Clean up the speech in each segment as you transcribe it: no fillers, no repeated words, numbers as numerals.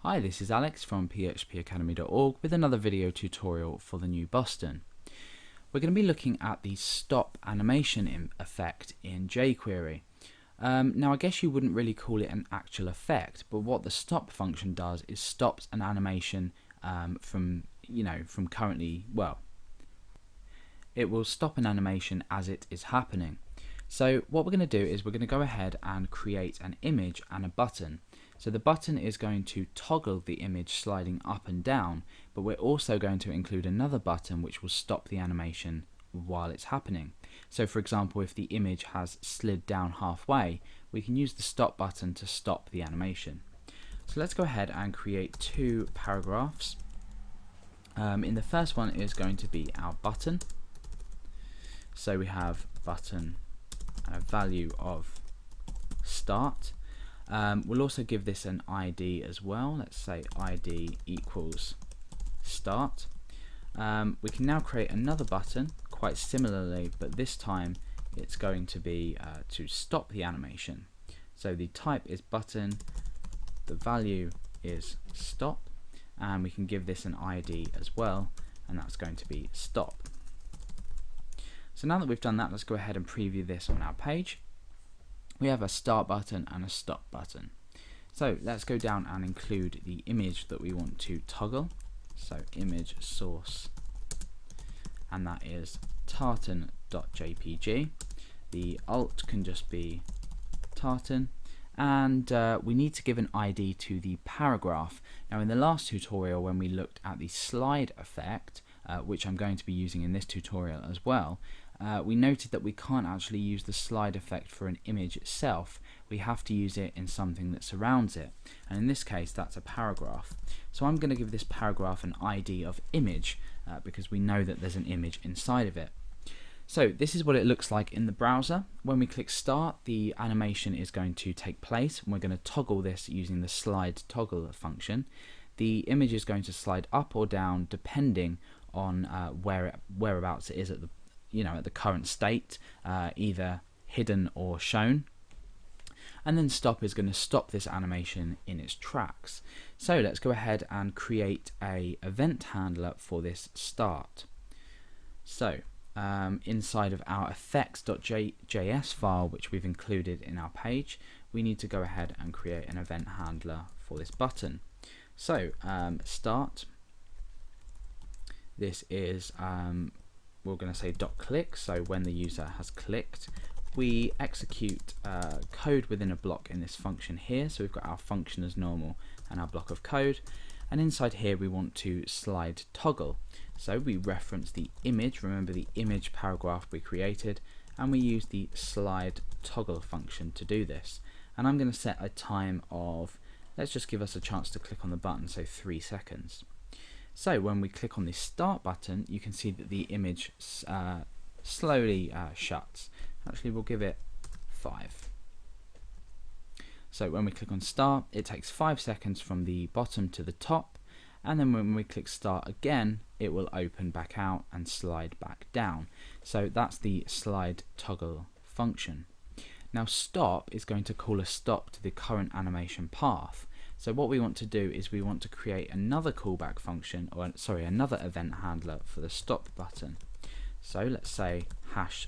Hi, this is Alex from phpacademy.org with another video tutorial for the new Boston. We're going to be looking at the stop animation effect in jQuery. Now I guess you wouldn't really call it an actual effect, but what the stop function does is stops an animation from currently, it will stop an animation as it is happening. So what we're going to do is we're going to go ahead and create an image and a button. So the button is going to toggle the image sliding up and down, but we're also going to include another button which will stop the animation while it's happening. So for example, if the image has slid down halfway, we can use the stop button to stop the animation. So let's go ahead and create two paragraphs. In the first one is going to be our button. So we have button and a value of start. We'll also give this an ID as well. Let's say ID equals start. We can now create another button quite similarly, but this time it's going to be to stop the animation. So the type is button, the value is stop, and we can give this an ID as well, and that's going to be stop. So now that we've done that, let's go ahead and preview this on our page. We have a start button and a stop button. So let's go down and include the image that we want to toggle. So image source, and that is tartan.jpg. The alt can just be tartan, and we need to give an ID to the paragraph. Now in the last tutorial, when we looked at the slide effect, which I'm going to be using in this tutorial as well, we noted that we can't actually use the slide effect for an image itself. We have to use it in something that surrounds it, and in this case that's a paragraph. So I'm going to give this paragraph an ID of image because we know that there's an image inside of it. So this is what it looks like in the browser. When we click start, the animation is going to take place, and we're going to toggle this using the slide toggle function. The image is going to slide up or down depending on whereabouts it is at the at the current state, either hidden or shown. And then stop is going to stop this animation in its tracks. So let's go ahead and create a event handler for this start. So inside of our effects.js file, which we've included in our page, we need to go ahead and create an event handler for this button. So start, this is we're going to say .click, so when the user has clicked, we execute code within a block in this function here. So we've got our function as normal and our block of code, and inside here we want to slide toggle. So we reference the image, remember the image paragraph we created, and we use the slide toggle function to do this. And I'm going to set a time of, let's just give us a chance to click on the button, so 3 seconds. So when we click on the start button, you can see that the image slowly shuts. Actually, we'll give it 5. So when we click on start, it takes 5 seconds from the bottom to the top, and then when we click start again, it will open back out and slide back down. So that's the slide toggle function. Now stop is going to call a stop to the current animation path. So what we want to do is we want to create another callback function, or sorry, another event handler for the stop button. So let's say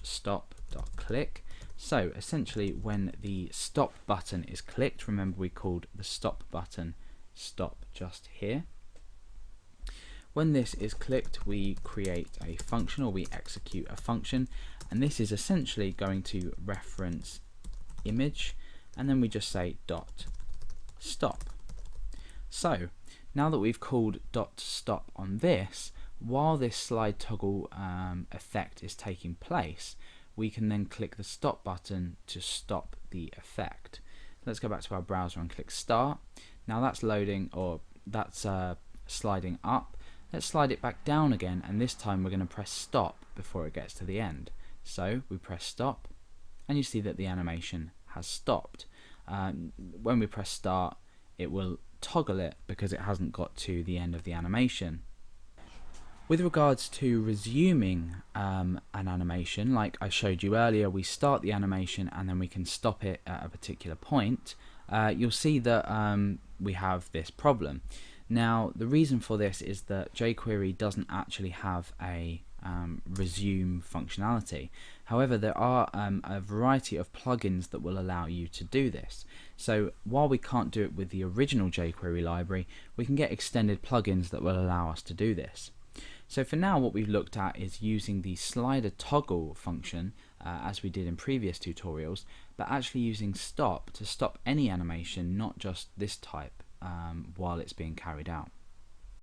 #stop.click. So essentially when the stop button is clicked, remember we called the stop button stop just here. When this is clicked, we create a function, or we execute a function, and this is essentially going to reference image, and then we just say .stop. So now that we've called .stop on this, while this slide toggle effect is taking place, we can then click the stop button to stop the effect. Let's go back to our browser and click start. Now that's loading, or that's sliding up. Let's slide it back down again, and this time we're going to press stop before it gets to the end. So we press stop, and you see that the animation has stopped. When we press start, it will toggle it because it hasn't got to the end of the animation. With regards to resuming an animation, like I showed you earlier, we start the animation and then we can stop it at a particular point. You'll see that we have this problem. Now, the reason for this is that jQuery doesn't actually have a resume functionality. However, there are a variety of plugins that will allow you to do this. So while we can't do it with the original jQuery library, we can get extended plugins that will allow us to do this. So for now, what we've looked at is using the slider toggle function as we did in previous tutorials, but actually using stop to stop any animation, not just this type, while it's being carried out.